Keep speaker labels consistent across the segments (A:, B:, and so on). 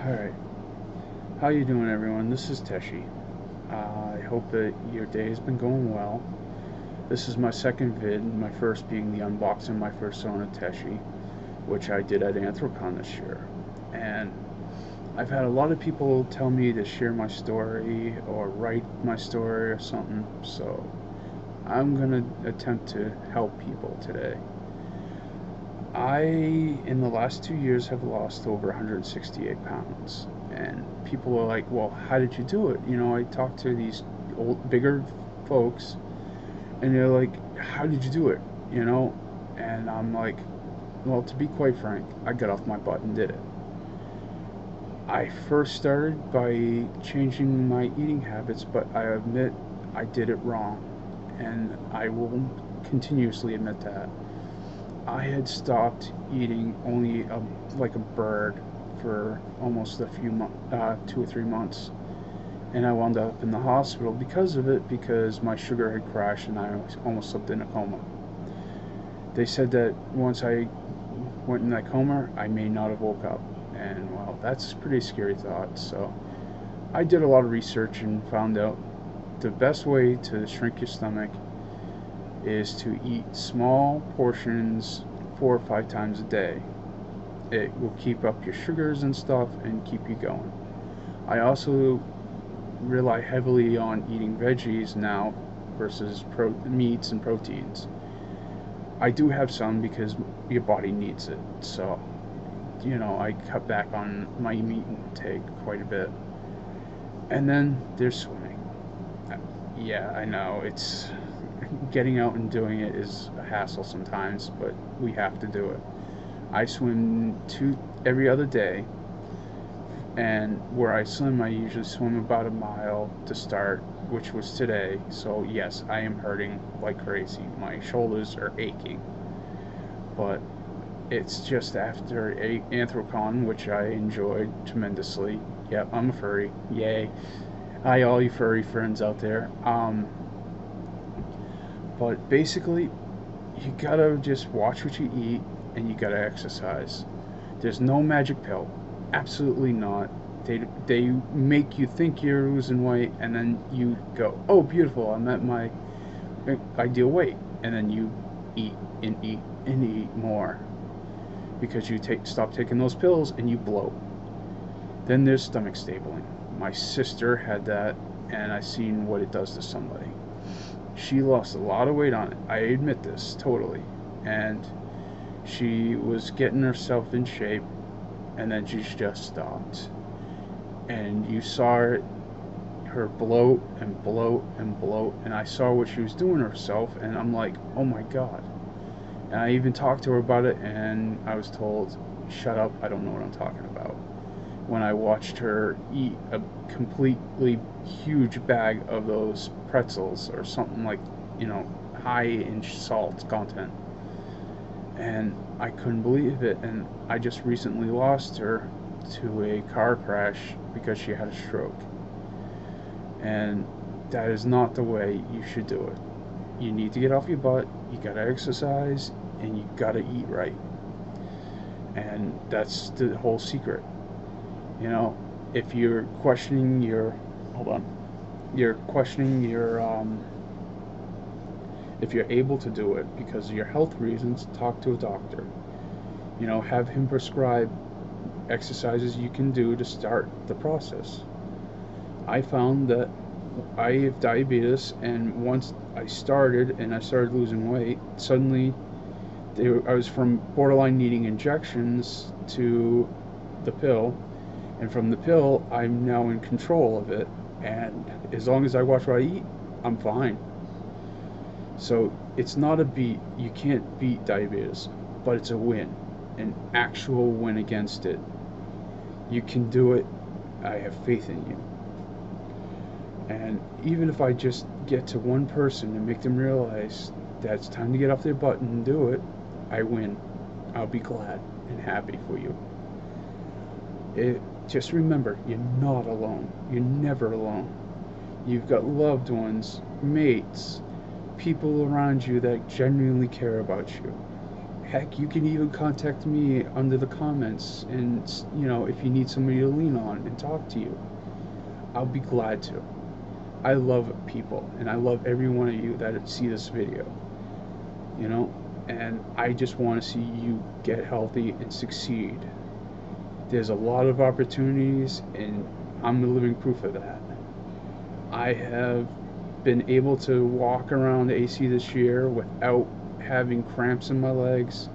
A: Alright, how you doing everyone? This is Teshi. I hope that your day has been going well. This is my second vid, my first being the unboxing my first Sona Teshi, which I did at Anthrocon this year. And I've had a lot of people tell me to share my story or write my story or something, so I'm gonna attempt to help people today. I, in the last 2 years, have lost over 168 pounds. And people are like, well, how did you do it? I talk to these bigger folks, and they're like, how did you do it? And I'm like, well, to be quite frank, I got off my butt and did it. I first started by changing my eating habits, but I admit I did it wrong. And I will continuously admit that. I had stopped eating only like a bird for almost 2 or 3 months, and I wound up in the hospital because of it, because my sugar had crashed and I almost slipped in a coma. They said that once I went in that coma, I may not have woke up, and well, that's a pretty scary thought. So I did a lot of research and found out the best way to shrink your stomach is to eat small portions 4 or 5 times a day. It will keep up your sugars and stuff and keep you going. I also rely heavily on eating veggies now versus meats and proteins. I do have some because your body needs it. So, I cut back on my meat intake quite a bit. And then there's swimming. Yeah, I know it's getting out and doing it is a hassle sometimes, but we have to do it. I swim every other day, and where I swim, I usually swim about a mile to start, which was today. So yes, I am hurting like crazy. My shoulders are aching, but it's just after Anthrocon, which I enjoyed tremendously. Yep, I'm a furry. Yay! Hi, all you furry friends out there. But basically, you gotta just watch what you eat and you gotta exercise. There's no magic pill. Absolutely not. They make you think you're losing weight, and then you go, oh, beautiful, I'm at my ideal weight. And then you eat and eat and eat more because you stop taking those pills and you bloat. Then there's stomach stapling. My sister had that, and I seen what it does to somebody. She lost a lot of weight on it. I admit this totally. And she was getting herself in shape, and then she just stopped. And you saw her bloat and bloat and bloat, and I saw what she was doing to herself, and I'm like, oh my god. And I even talked to her about it, and I was told, shut up, I don't know what I'm talking about. When I watched her eat a completely huge bag of those pretzels or something like, high in salt content. And I couldn't believe it. And I just recently lost her to a car crash because she had a stroke. And that is not the way you should do it. You need to get off your butt, you gotta exercise, and you gotta eat right. And that's the whole secret. If you're questioning your, hold on, you're questioning your, if you're able to do it because of your health reasons, talk to a doctor. Have him prescribe exercises you can do to start the process. I found that I have diabetes, and once I started losing weight, suddenly I was from borderline needing injections to the pill, and from the pill, I'm now in control of it, and as long as I watch what I eat, I'm fine. So it's not a beat. You can't beat diabetes, but it's a win, an actual win against it. You can do it. I have faith in you. And even if I just get to one person and make them realize that it's time to get off their butt and do it, I win. I'll be glad and happy for you. Just remember, you're not alone. You're never alone. You've got loved ones, mates, people around you that genuinely care about you. Heck, you can even contact me under the comments, and if you need somebody to lean on and talk to you, I'll be glad to. I love people, and I love every one of you that see this video, and I just want to see you get healthy and succeed. There's a lot of opportunities, and I'm the living proof of that. I have been able to walk around the AC this year without having cramps in my legs,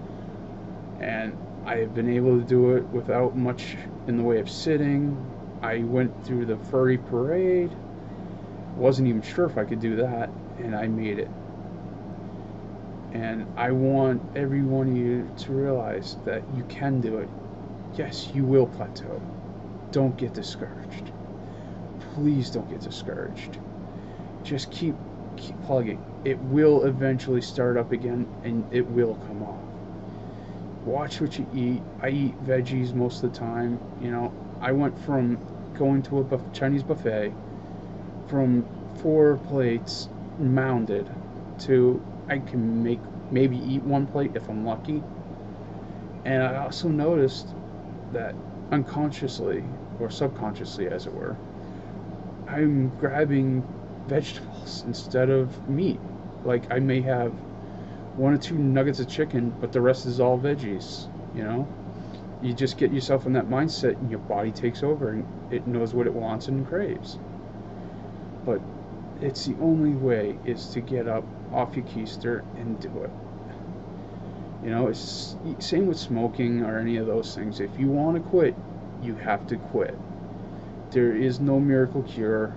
A: and I have been able to do it without much in the way of sitting. I went through the furry parade, wasn't even sure if I could do that, and I made it. And I want every one of you to realize that you can do it. Yes, you will plateau. Don't get discouraged. Please don't get discouraged. Just keep plugging. It will eventually start up again, and it will come off. Watch what you eat. I eat veggies most of the time. I went from going to a Chinese buffet from 4 plates mounded to I can maybe eat 1 plate if I'm lucky. And I also noticed that unconsciously, or subconsciously as it were, I'm grabbing vegetables instead of meat. Like, I may have 1 or 2 nuggets of chicken, but the rest is all veggies. You just get yourself in that mindset, and your body takes over, and it knows what it wants and craves. But it's the only way is to get up off your keister and do it. It's same with smoking or any of those things. If you want to quit, you have to quit. There is no miracle cure.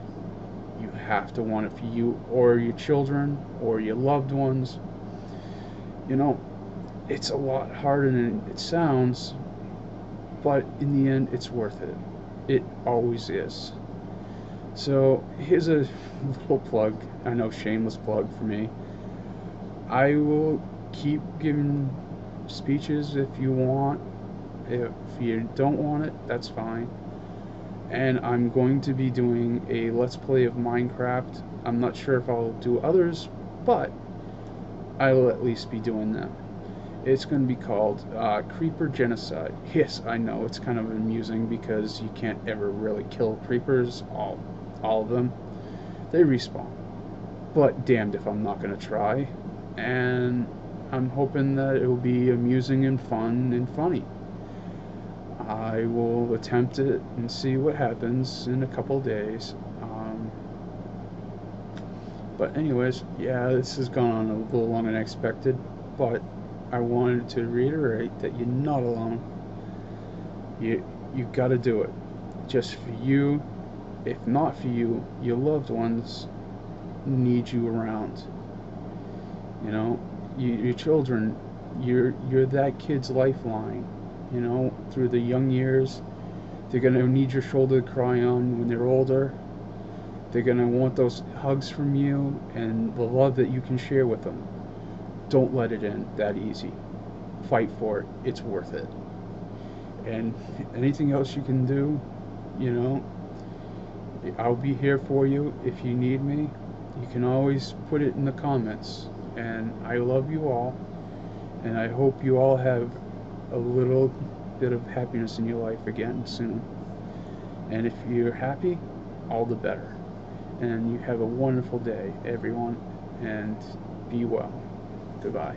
A: You have to want it for you or your children or your loved ones. It's a lot harder than it sounds, but in the end, it's worth it. It always is. So here's a little plug. I know, shameless plug for me. I will keep giving speeches if you want. If you don't want it, that's fine. And I'm going to be doing a Let's Play of Minecraft. I'm not sure if I'll do others, but I will at least be doing them. It's going to be called Creeper Genocide. Yes, I know, it's kind of amusing because you can't ever really kill creepers, all of them. They respawn. But damned if I'm not going to try. And I'm hoping that it will be amusing and fun and funny. I will attempt it and see what happens in a couple days. But anyways, yeah, this has gone on a little longer than expected, but I wanted to reiterate that you're not alone. You got to do it. Just for you. If not for you, your loved ones need you around. Your children, you're that kid's lifeline. Through the young years, they're gonna need your shoulder to cry on when they're older. They're gonna want those hugs from you and the love that you can share with them. Don't let it end that easy. Fight for it. It's worth it. And anything else you can do, I'll be here for you if you need me. You can always put it in the comments. And I love you all. And I hope you all have a little bit of happiness in your life again soon. And if you're happy, all the better. And you have a wonderful day, everyone. And be well. Goodbye.